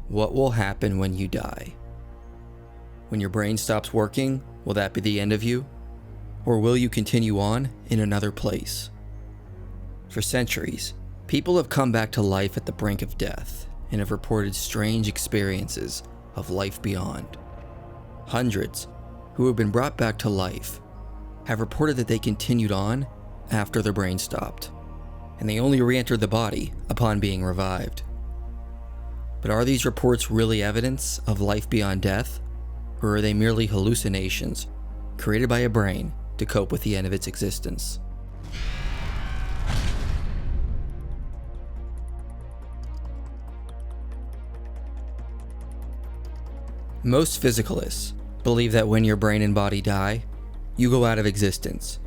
What will happen when you die? When your brain stops working, will that be the end of you? Or will you continue on in another place? For centuries, people have come back to life at the brink of death and have reported strange experiences of life beyond. Hundreds, who have been brought back to life, have reported that they continued on after their brain stopped, and they only re-entered the body upon being revived. But are these reports really evidence of life beyond death, or are they merely hallucinations created by a brain to cope with the end of its existence? Most physicalists believe that when your brain and body die, you go out of existence,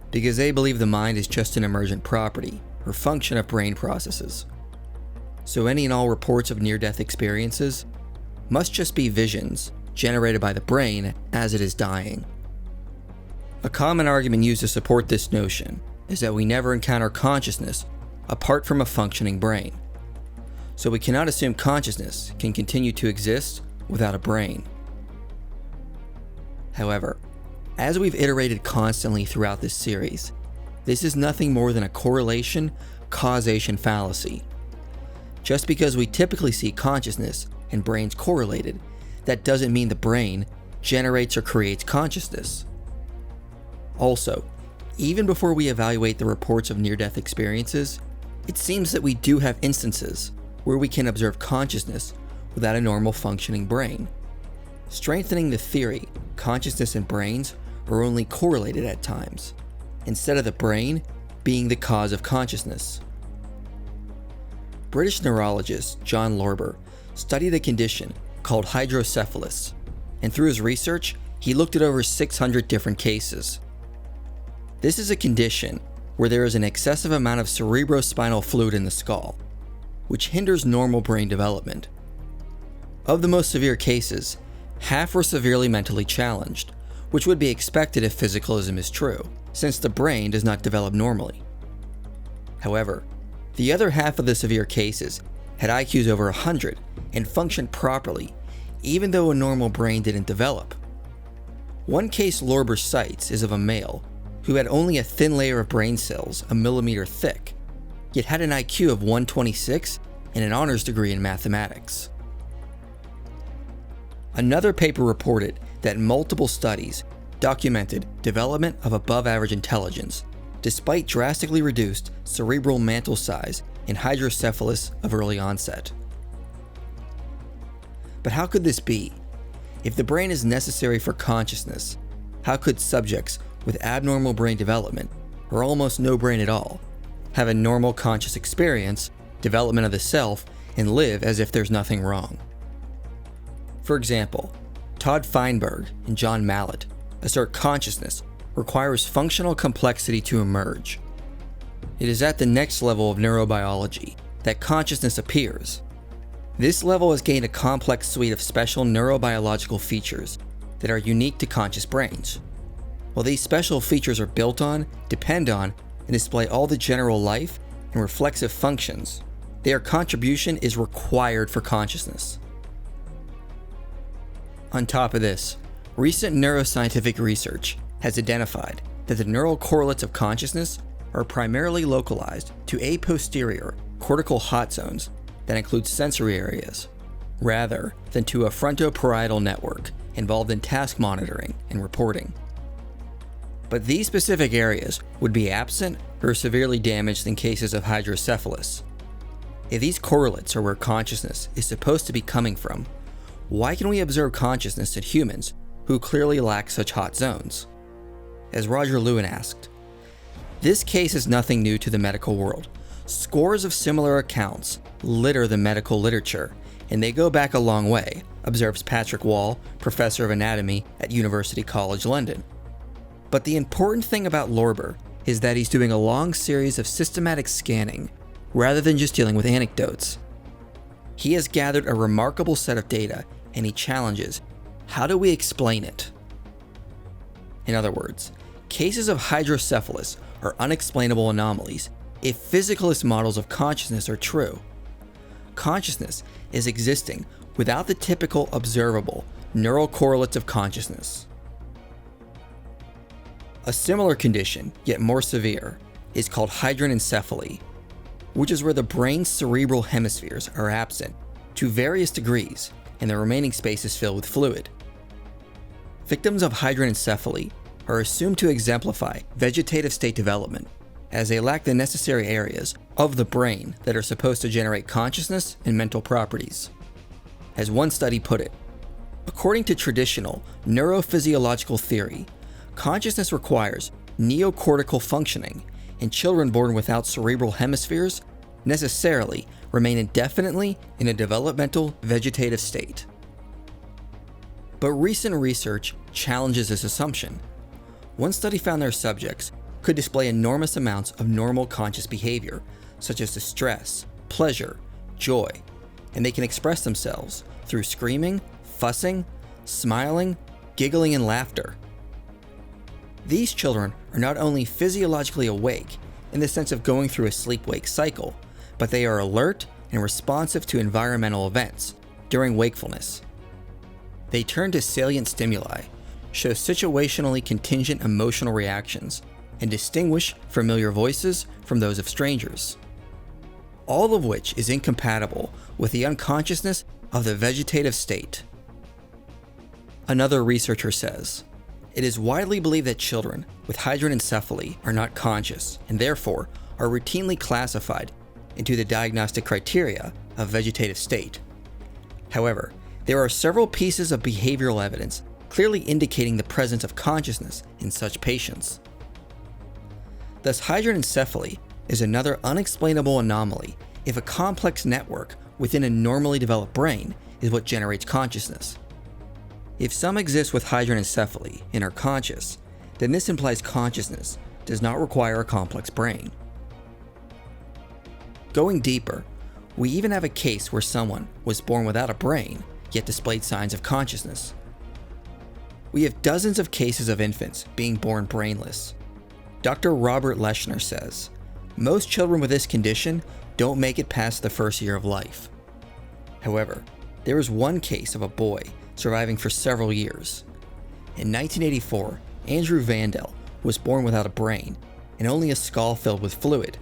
because they believe the mind is just an emergent property or function of brain processes. So any and all reports of near-death experiences must just be visions generated by the brain as it is dying. A common argument used to support this notion is that we never encounter consciousness apart from a functioning brain. So we cannot assume consciousness can continue to exist without a brain. However, as we've iterated constantly throughout this series, this is nothing more than a correlation-causation fallacy. Just because we typically see consciousness and brains correlated, that doesn't mean the brain generates or creates consciousness. Also, even before we evaluate the reports of near-death experiences, it seems that we do have instances where we can observe consciousness without a normal functioning brain, strengthening the theory consciousness and brains are only correlated at times, instead of the brain being the cause of consciousness. British neurologist John Lorber studied a condition called hydroencephaly, and through his research, he looked at over 600 different cases. This is a condition where there is an excessive amount of cerebrospinal fluid in the skull, which hinders normal brain development. Of the most severe cases, half were severely mentally challenged, which would be expected if physicalism is true, since the brain does not develop normally. However, the other half of the severe cases had IQs over 100 and functioned properly, even though a normal brain didn't develop. One case Lorber cites is of a male who had only a thin layer of brain cells a millimeter thick, yet had an IQ of 126 and an honors degree in mathematics. Another paper reported that multiple studies documented development of above-average intelligence despite drastically reduced cerebral mantle size in hydroencephalus of early onset. But how could this be? If the brain is necessary for consciousness, how could subjects with abnormal brain development, or almost no brain at all, have a normal conscious experience, development of the self, and live as if there's nothing wrong? For example, Todd Feinberg and John Mallatt assert consciousness requires functional complexity to emerge. It is at the next level of neurobiology that consciousness appears. This level has gained a complex suite of special neurobiological features that are unique to conscious brains. While these special features are built on, depend on, and display all the general life and reflexive functions, their contribution is required for consciousness. On top of this, recent neuroscientific research has identified that the neural correlates of consciousness are primarily localized to a posterior cortical hot zones that include sensory areas, rather than to a frontoparietal network involved in task monitoring and reporting. But these specific areas would be absent or severely damaged in cases of hydroencephalus. If these correlates are where consciousness is supposed to be coming from, why can we observe consciousness in humans who clearly lack such hot zones? As Roger Lewin asked, "This case is nothing new to the medical world. Scores of similar accounts litter the medical literature, and they go back a long way," observes Patrick Wall, professor of anatomy at University College London. But the important thing about Lorber is that he's doing a long series of systematic scanning, rather than just dealing with anecdotes. He has gathered a remarkable set of data, and he challenges, how do we explain it? In other words, cases of hydroencephalus are unexplainable anomalies if physicalist models of consciousness are true. consciousness is existing without the typical observable neural correlates of consciousness. A similar condition, yet more severe, is called hydranencephaly, which is where the brain's cerebral hemispheres are absent to various degrees and the remaining space is filled with fluid. Victims of hydranencephaly are assumed to exemplify vegetative state development, as they lack the necessary areas of the brain that are supposed to generate consciousness and mental properties. As one study put it, according to traditional neurophysiological theory, consciousness requires neocortical functioning, and children born without cerebral hemispheres necessarily remain indefinitely in a developmental vegetative state. But recent research challenges this assumption. One study found their subjects could display enormous amounts of normal conscious behavior, such as distress, pleasure, joy, and they can express themselves through screaming, fussing, smiling, giggling, and laughter. These children are not only physiologically awake in the sense of going through a sleep-wake cycle, but they are alert and responsive to environmental events during wakefulness. They turn to salient stimuli, show situationally contingent emotional reactions, and distinguish familiar voices from those of strangers. All of which is incompatible with the unconsciousness of the vegetative state. Another researcher says, it is widely believed that children with hydranencephaly are not conscious and therefore are routinely classified into the diagnostic criteria of vegetative state. However, there are several pieces of behavioral evidence clearly indicating the presence of consciousness in such patients. Thus, hydranencephaly is another unexplainable anomaly if a complex network within a normally developed brain is what generates consciousness. If some exist with hydranencephaly and are conscious, then this implies consciousness does not require a complex brain. Going deeper, we even have a case where someone was born without a brain, yet displayed signs of consciousness. We have dozens of cases of infants being born brainless. Dr. Robert Leshner says, most children with this condition don't make it past the first year of life. However, there is one case of a boy surviving for several years. In 1984, Andrew Vandel was born without a brain and only a skull filled with fluid.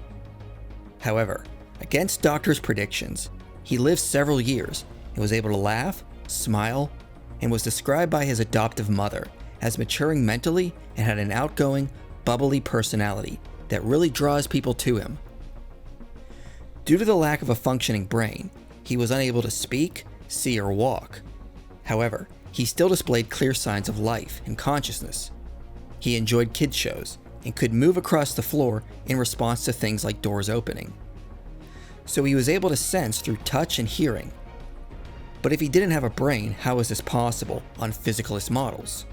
However, against doctors' predictions, he lived several years and was able to laugh, smile, and was described by his adoptive mother as maturing mentally and had an outgoing, bubbly personality that really draws people to him. Due to the lack of a functioning brain, he was unable to speak, see, or walk. However, he still displayed clear signs of life and consciousness. He enjoyed kids' shows and could move across the floor in response to things like doors opening. So he was able to sense through touch and hearing. But if he didn't have a brain, how is this possible on physicalist models?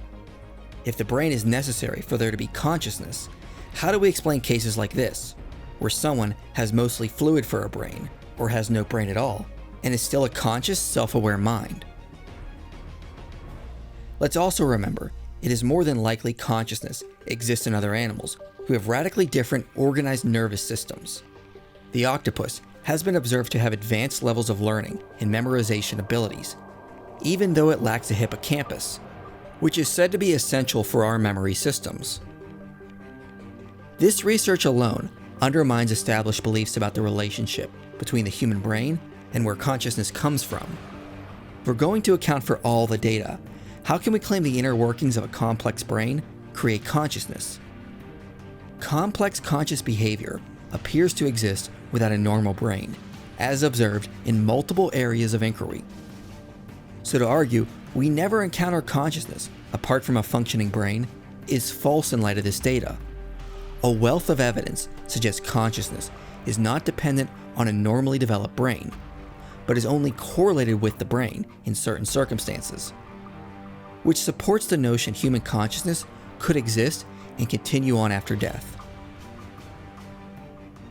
If the brain is necessary for there to be consciousness, how do we explain cases like this, where someone has mostly fluid for a brain, or has no brain at all, and is still a conscious, self-aware mind? Let's also remember, it is more than likely consciousness exists in other animals who have radically different organized nervous systems. The octopus has been observed to have advanced levels of learning and memorization abilities, even though it lacks a hippocampus, which is said to be essential for our memory systems. This research alone undermines established beliefs about the relationship between the human brain and where consciousness comes from. If we're going to account for all the data, how can we claim the inner workings of a complex brain create consciousness? Complex conscious behavior appears to exist without a normal brain, as observed in multiple areas of inquiry. So to argue we never encounter consciousness apart from a functioning brain is false in light of this data. A wealth of evidence suggests consciousness is not dependent on a normally developed brain, but is only correlated with the brain in certain circumstances, which supports the notion human consciousness could exist and continue on after death.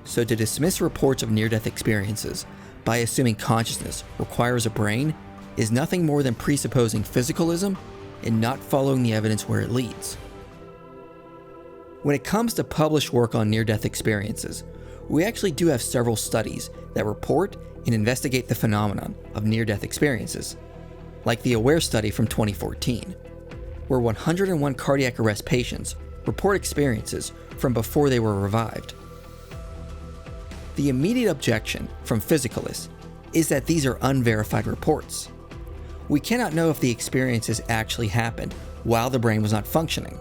So to dismiss reports of near-death experiences by assuming consciousness requires a brain is nothing more than presupposing physicalism and not following the evidence where it leads. When it comes to published work on near-death experiences, we actually do have several studies that report and investigate the phenomenon of near-death experiences, like the AWARE study from 2014, where 101 cardiac arrest patients report experiences from before they were revived. The immediate objection from physicalists is that these are unverified reports. We cannot know if the experiences actually happened while the brain was not functioning.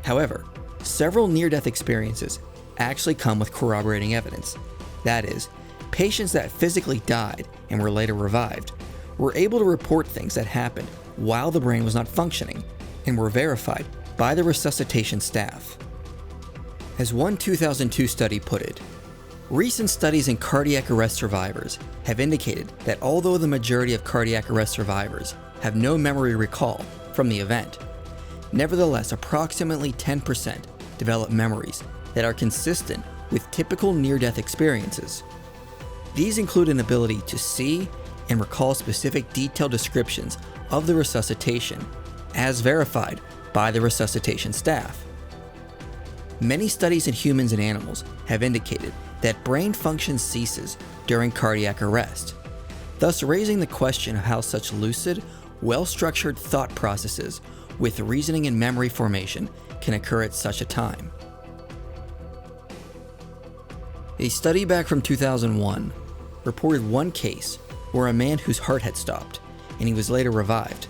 However, several near-death experiences actually come with corroborating evidence. That is, patients that physically died and were later revived were able to report things that happened while the brain was not functioning and were verified by the resuscitation staff. As one 2002 study put it, recent studies in cardiac arrest survivors have indicated that although the majority of cardiac arrest survivors have no memory recall from the event, nevertheless approximately 10% develop memories that are consistent with typical near-death experiences. These include an ability to see and recall specific detailed descriptions of the resuscitation, as verified by the resuscitation staff. Many studies in humans and animals have indicated that brain function ceases during cardiac arrest, thus raising the question of how such lucid, well-structured thought processes with reasoning and memory formation can occur at such a time. A study back from 2001 reported one case where a man whose heart had stopped and he was later revived,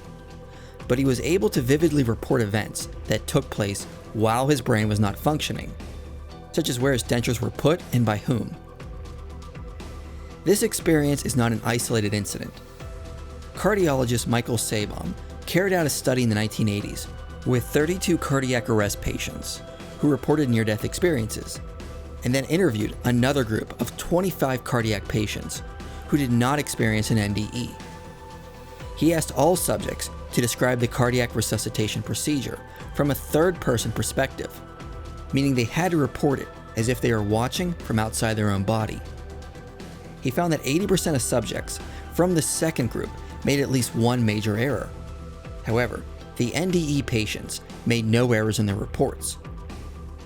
but he was able to vividly report events that took place while his brain was not functioning, such as where his dentures were put and by whom. This experience is not an isolated incident. Cardiologist Michael Sabam carried out a study in the 1980s with 32 cardiac arrest patients who reported near-death experiences, and then interviewed another group of 25 cardiac patients who did not experience an NDE. He asked all subjects to describe the cardiac resuscitation procedure from a third-person perspective, meaning they had to report it as if they were watching from outside their own body. He found that 80% of subjects from the second group made at least one major error. However, the NDE patients made no errors in their reports,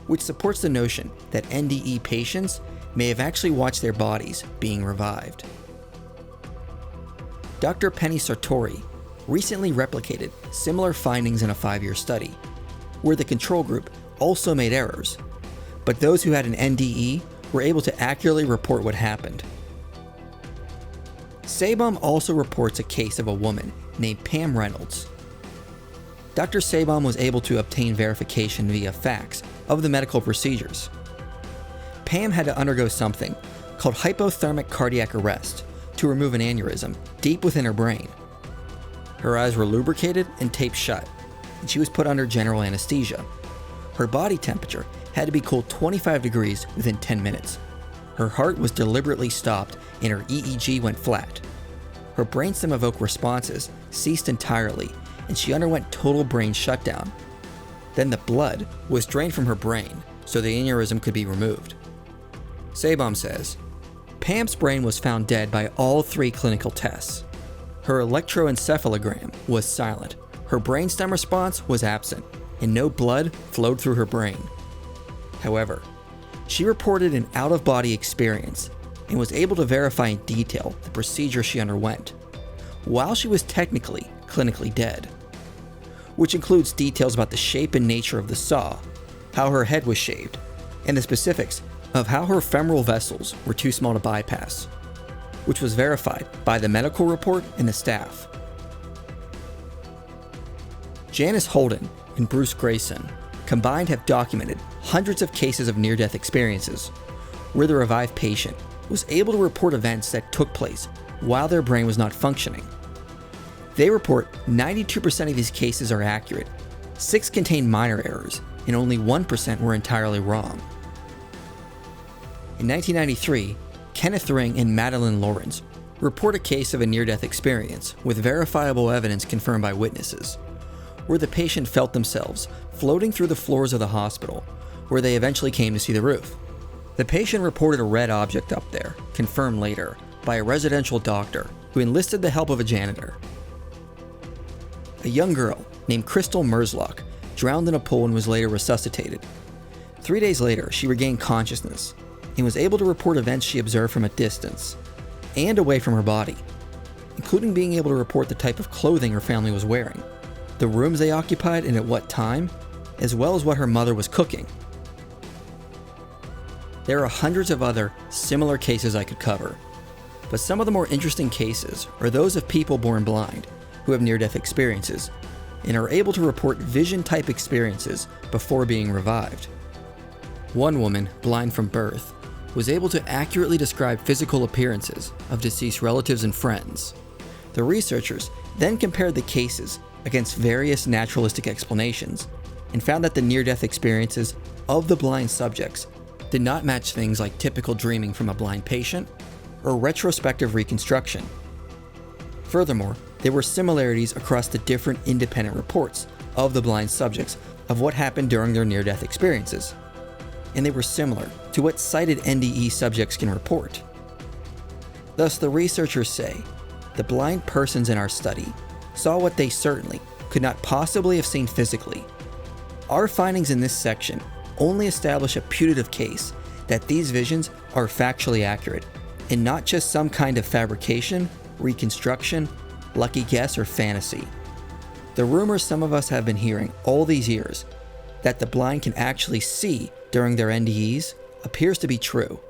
which supports the notion that NDE patients may have actually watched their bodies being revived. Dr. Penny Sartori recently replicated similar findings in a 5-year study, where the control group also made errors, but those who had an NDE were able to accurately report what happened. Sabom also reports a case of a woman named Pam Reynolds. Dr. Sabom was able to obtain verification via fax of the medical procedures. Pam had to undergo something called hypothermic cardiac arrest to remove an aneurysm deep within her brain. Her eyes were lubricated and taped shut, and she was put under general anesthesia. Her body temperature had to be cooled 25 degrees within 10 minutes. Her heart was deliberately stopped and her EEG went flat. Her brainstem evoked responses ceased entirely, and she underwent total brain shutdown. Then the blood was drained from her brain so the aneurysm could be removed. Sabom says, Pam's brain was found dead by all 3 clinical tests. Her electroencephalogram was silent, her brainstem response was absent, and no blood flowed through her brain. However, she reported an out-of-body experience and was able to verify in detail the procedure she underwent, while she was technically clinically dead, which includes details about the shape and nature of the saw, how her head was shaved, and the specifics of how her femoral vessels were too small to bypass, which was verified by the medical report and the staff. Janice Holden and Bruce Greyson combined have documented hundreds of cases of near-death experiences where the revived patient was able to report events that took place while their brain was not functioning. They report 92% of these cases are accurate, 6 contain minor errors, and only 1% were entirely wrong. In 1993, Kenneth Ring and Madeline Lawrence report a case of a near-death experience with verifiable evidence confirmed by witnesses, where the patient felt themselves floating through the floors of the hospital, where they eventually came to see the roof. The patient reported a red object up there, confirmed later by a residential doctor who enlisted the help of a janitor. A young girl named Crystal Merzlock drowned in a pool and was later resuscitated. 3 days later, she regained consciousness and was able to report events she observed from a distance, and away from her body, including being able to report the type of clothing her family was wearing, the rooms they occupied and at what time, as well as what her mother was cooking. There are hundreds of other similar cases I could cover, but some of the more interesting cases are those of people born blind who have near-death experiences and are able to report vision-type experiences before being revived. One woman, blind from birth, was able to accurately describe physical appearances of deceased relatives and friends. The researchers then compared the cases against various naturalistic explanations and found that the near-death experiences of the blind subjects did not match things like typical dreaming from a blind patient or retrospective reconstruction. Furthermore, there were similarities across the different independent reports of the blind subjects of what happened during their near-death experiences, and they were similar to what sighted NDE subjects can report. Thus, the researchers say the blind persons in our study saw what they certainly could not possibly have seen physically. Our findings in this section only establish a putative case that these visions are factually accurate and not just some kind of fabrication, reconstruction, lucky guess, or fantasy. The rumors some of us have been hearing all these years that the blind can actually see during their NDEs appears to be true.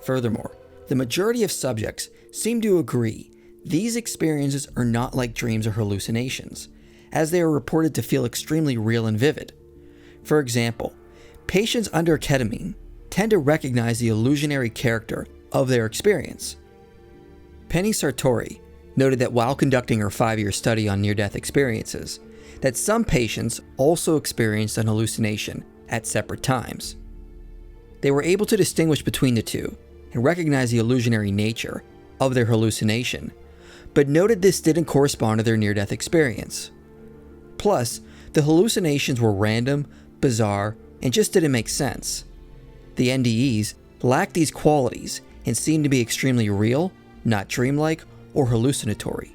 Furthermore, the majority of subjects seem to agree these experiences are not like dreams or hallucinations, as they are reported to feel extremely real and vivid. For example, patients under ketamine tend to recognize the illusionary character of their experience. Penny Sartori noted that while conducting her 5-year study on near-death experiences, that some patients also experienced an hallucination at separate times. They were able to distinguish between the two and recognize the illusionary nature of their hallucination, but noted this didn't correspond to their near-death experience. Plus, the hallucinations were random, bizarre, and just didn't make sense. The NDEs lacked these qualities and seemed to be extremely real, not dreamlike or hallucinatory.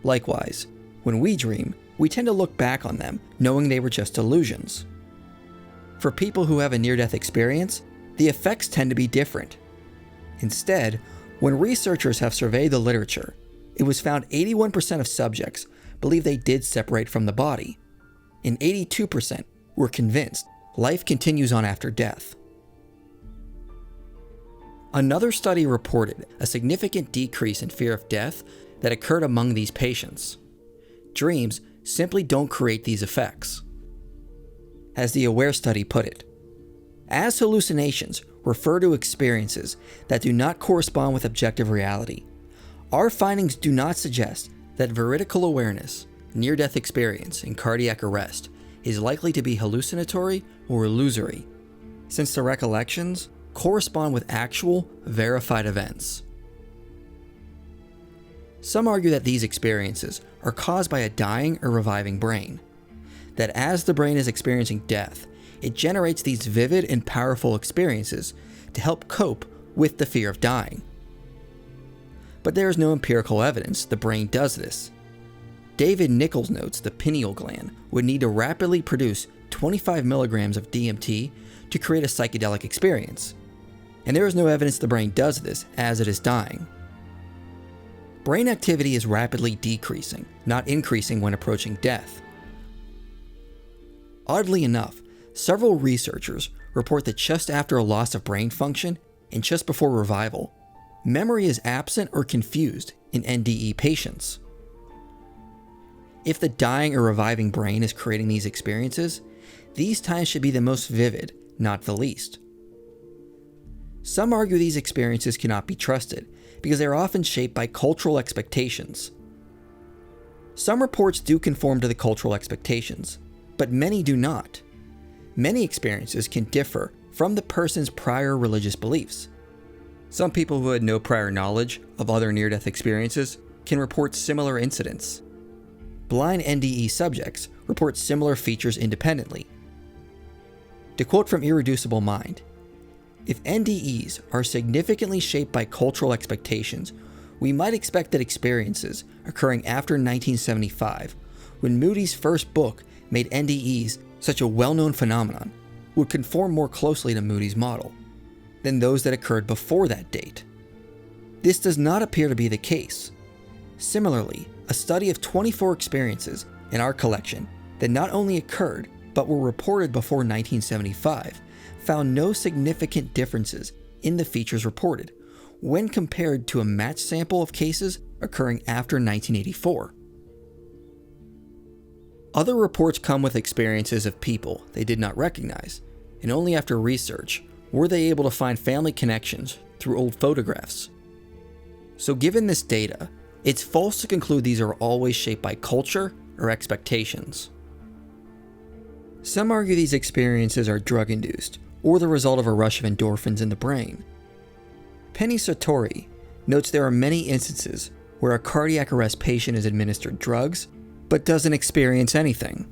Likewise, when we dream, we tend to look back on them knowing they were just illusions. For people who have a near-death experience, the effects tend to be different. Instead, when researchers have surveyed the literature, it was found 81% of subjects believe they did separate from the body, and 82% were convinced life continues on after death. Another study reported a significant decrease in fear of death that occurred among these patients. Dreams simply don't create these effects. As the AWARE study put it, as hallucinations refer to experiences that do not correspond with objective reality, our findings do not suggest that veridical awareness, near-death experience, and cardiac arrest is likely to be hallucinatory or illusory, since the recollections correspond with actual, verified events. Some argue that these experiences are caused by a dying or reviving brain, that as the brain is experiencing death, it generates these vivid and powerful experiences to help cope with the fear of dying. But there is no empirical evidence the brain does this. David Nichols notes the pineal gland would need to rapidly produce 25 milligrams of DMT to create a psychedelic experience, and there is no evidence the brain does this as it is dying. Brain activity is rapidly decreasing, not increasing when approaching death. Oddly enough, several researchers report that just after a loss of brain function and just before revival, memory is absent or confused in NDE patients. If the dying or reviving brain is creating these experiences, these times should be the most vivid, not the least. Some argue these experiences cannot be trusted because they are often shaped by cultural expectations. Some reports do conform to the cultural expectations, but many do not. Many experiences can differ from the person's prior religious beliefs. Some people who had no prior knowledge of other near-death experiences can report similar incidents. Blind NDE subjects report similar features independently. To quote from Irreducible Mind, "If NDEs are significantly shaped by cultural expectations, we might expect that experiences occurring after 1975, when Moody's first book made NDEs such a well-known phenomenon, would conform more closely to Moody's model than those that occurred before that date. This does not appear to be the case. Similarly, a study of 24 experiences in our collection that not only occurred but were reported before 1975 found no significant differences in the features reported when compared to a matched sample of cases occurring after 1984. Other reports come with experiences of people they did not recognize, and only after research were they able to find family connections through old photographs. So given this data, it's false to conclude these are always shaped by culture or expectations. Some argue these experiences are drug-induced or the result of a rush of endorphins in the brain. Penny Sartori notes there are many instances where a cardiac arrest patient is administered drugs but doesn't experience anything.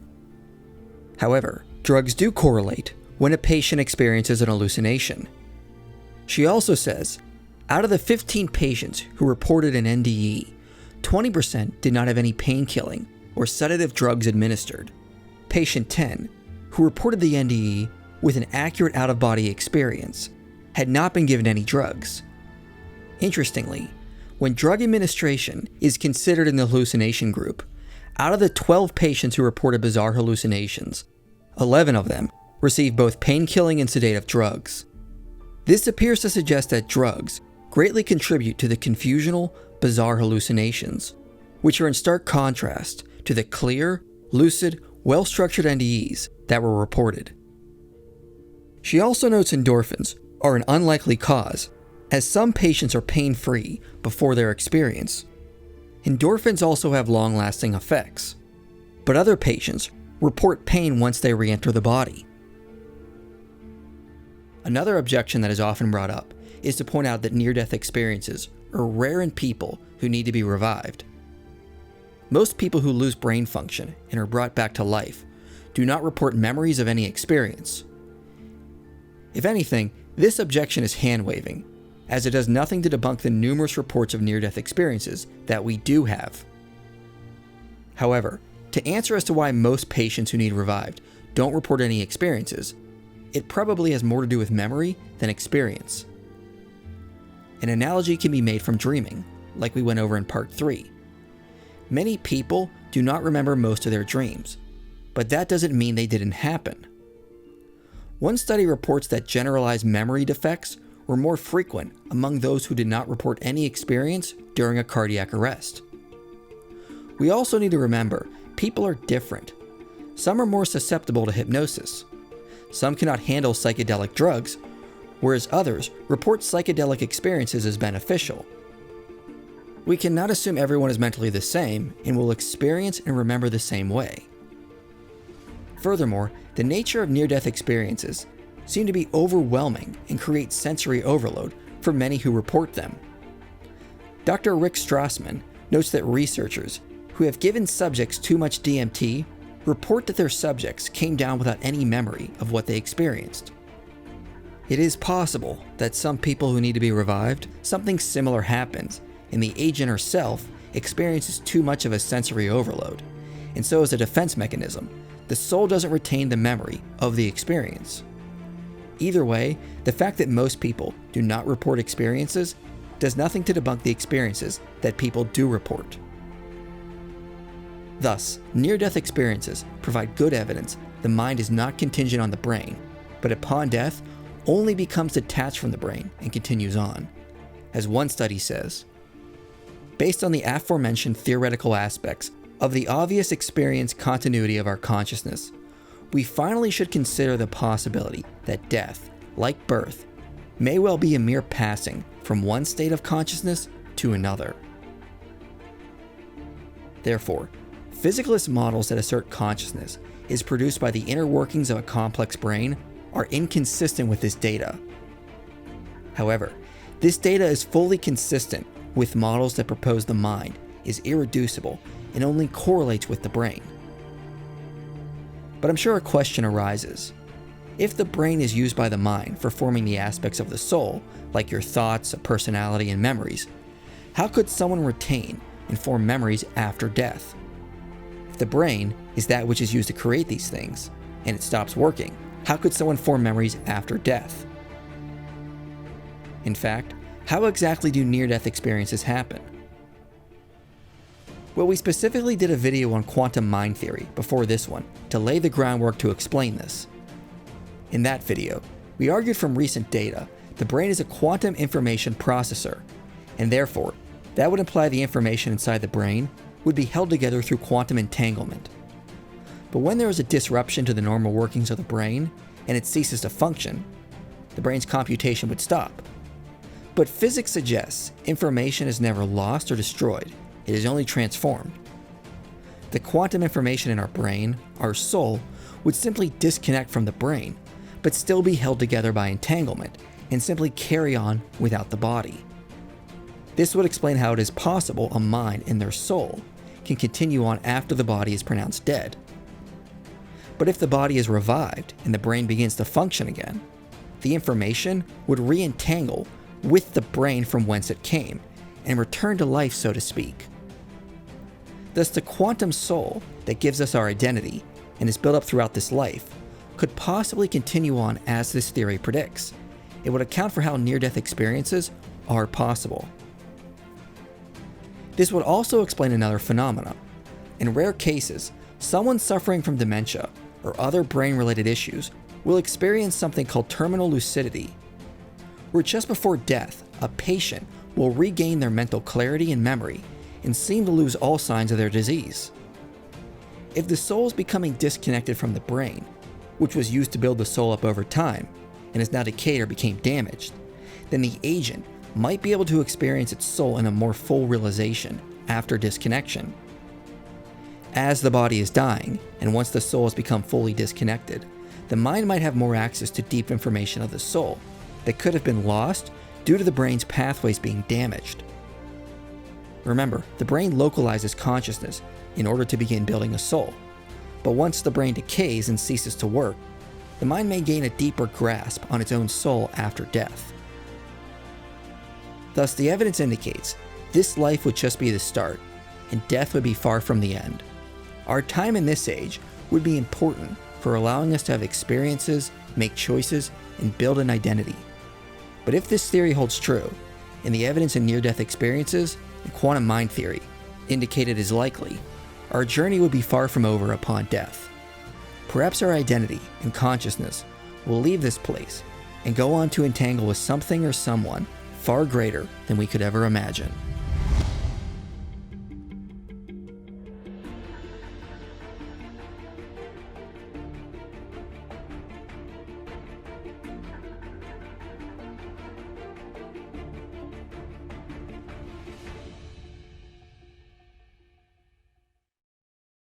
However, drugs do correlate when a patient experiences an hallucination. She also says, out of the 15 patients who reported an NDE, 20% did not have any pain-killing or sedative drugs administered. Patient 10, who reported the NDE with an accurate out-of-body experience, had not been given any drugs. Interestingly, when drug administration is considered in the hallucination group, out of the 12 patients who reported bizarre hallucinations, 11 of them received both pain-killing and sedative drugs. This appears to suggest that drugs greatly contribute to the confusional, bizarre hallucinations, which are in stark contrast to the clear, lucid, well-structured NDEs that were reported. She also notes endorphins are an unlikely cause, as some patients are pain-free before their experience. Endorphins also have long-lasting effects, but other patients report pain once they re-enter the body. Another objection that is often brought up is to point out that near-death experiences are rare in people who need to be revived. Most people who lose brain function and are brought back to life do not report memories of any experience. If anything, this objection is hand-waving, as it does nothing to debunk the numerous reports of near-death experiences that we do have. However, to answer as to why most patients who need revived don't report any experiences, it probably has more to do with memory than experience. An analogy can be made from dreaming, like we went over in Part 3. Many people do not remember most of their dreams, but that doesn't mean they didn't happen. One study reports that generalized memory defects were more frequent among those who did not report any experience during a cardiac arrest. We also need to remember, people are different. Some are more susceptible to hypnosis. Some cannot handle psychedelic drugs, whereas others report psychedelic experiences as beneficial. We cannot assume everyone is mentally the same and will experience and remember the same way. Furthermore, the nature of near-death experiences seem to be overwhelming and create sensory overload for many who report them. Dr. Rick Strassman notes that researchers who have given subjects too much DMT report that their subjects came down without any memory of what they experienced. It is possible that some people who need to be revived, something similar happens, and the agent herself experiences too much of a sensory overload, and so as a defense mechanism, the soul doesn't retain the memory of the experience. Either way, the fact that most people do not report experiences does nothing to debunk the experiences that people do report. Thus, near-death experiences provide good evidence the mind is not contingent on the brain, but upon death only becomes detached from the brain and continues on. As one study says, based on the aforementioned theoretical aspects of the obvious experience continuity of our consciousness, we finally should consider the possibility that death, like birth, may well be a mere passing from one state of consciousness to another. Therefore, physicalist models that assert consciousness is produced by the inner workings of a complex brain are inconsistent with this data. However, this data is fully consistent with models that propose the mind is irreducible and only correlates with the brain. But I'm sure a question arises. If the brain is used by the mind for forming the aspects of the soul, like your thoughts, personality, and memories, how could someone retain and form memories after death? If the brain is that which is used to create these things, and it stops working, how could someone form memories after death? In fact, how exactly do near-death experiences happen? Well, we specifically did a video on quantum mind theory before this one to lay the groundwork to explain this. In that video, we argued from recent data the brain is a quantum information processor, and therefore, that would imply the information inside the brain would be held together through quantum entanglement. But when there is a disruption to the normal workings of the brain and it ceases to function, the brain's computation would stop. But physics suggests information is never lost or destroyed, it is only transformed. The quantum information in our brain, our soul, would simply disconnect from the brain, but still be held together by entanglement and simply carry on without the body. This would explain how it is possible a mind and their soul can continue on after the body is pronounced dead. But if the body is revived and the brain begins to function again, the information would re-entangle with the brain from whence it came and return to life, so to speak. Thus, the quantum soul that gives us our identity and is built up throughout this life could possibly continue on as this theory predicts. It would account for how near-death experiences are possible. This would also explain another phenomenon. In rare cases, someone suffering from dementia or other brain-related issues will experience something called terminal lucidity, where just before death, a patient will regain their mental clarity and memory and seem to lose all signs of their disease. If the soul is becoming disconnected from the brain, which was used to build the soul up over time, and is now decayed or became damaged, then the agent might be able to experience its soul in a more full realization after disconnection. As the body is dying, and once the soul has become fully disconnected, the mind might have more access to deep information of the soul that could have been lost due to the brain's pathways being damaged. Remember, the brain localizes consciousness in order to begin building a soul, but once the brain decays and ceases to work, the mind may gain a deeper grasp on its own soul after death. Thus, the evidence indicates this life would just be the start, and death would be far from the end. Our time in this age would be important for allowing us to have experiences, make choices, and build an identity. But if this theory holds true, and the evidence in near-death experiences and quantum mind theory indicate it is likely, our journey would be far from over upon death. Perhaps our identity and consciousness will leave this place and go on to entangle with something or someone far greater than we could ever imagine.